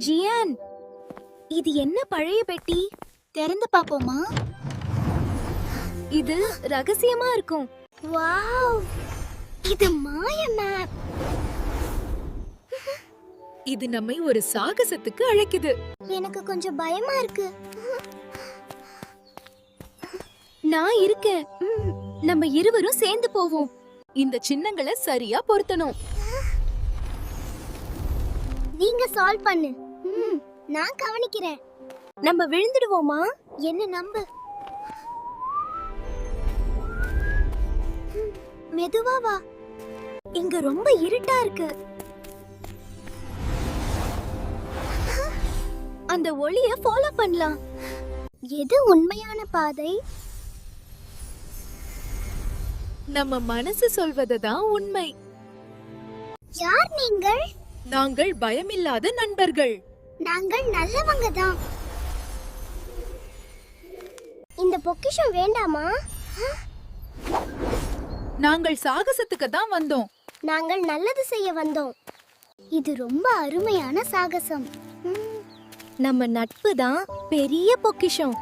ஜியான், இது என்ன பழைய பெட்டி? திறந்து பாப்போமா? இது ரகசியமா இருக்கும். வாவ், இது மாய மேப். இது நம்மை ஒரு சாகசத்துக்கு அழைக்குது. எனக்கு கொஞ்சம் பயமா இருக்கு. நான் இருக்கேன். நம்ம இருவரும் சேர்ந்து போவோம். இந்த சின்னங்களை சரியா பொருத்தணும். நீங்க சால்வ் பண்ணு. நான் கவனிக்கிறேன். நம்ம விழுந்துடுவோமா? என்ன நம்பு. மெதுவா வா. இங்க ரொம்ப இருட்டா இருக்கு. அந்த ஒளிய ஃபாலோ பண்ணலாம். எது உண்மையான பாதை? நம்ம மனசு சொல்வதுதான் உண்மை. யார் நீங்கள்? நாங்கள் பயமில்லாத நண்பர்கள். நாங்கள் நல்லவங்க தான். இந்த பொக்கிஷம் வேண்டாமா? நாங்கள் சாகசத்துக்கு தான் வந்தோம். நாங்கள் நல்லது செய்ய வந்தோம். இது ரொம்ப அருமையான சாகசம். நம்ம நட்பு தான் பெரிய பொக்கிஷம்.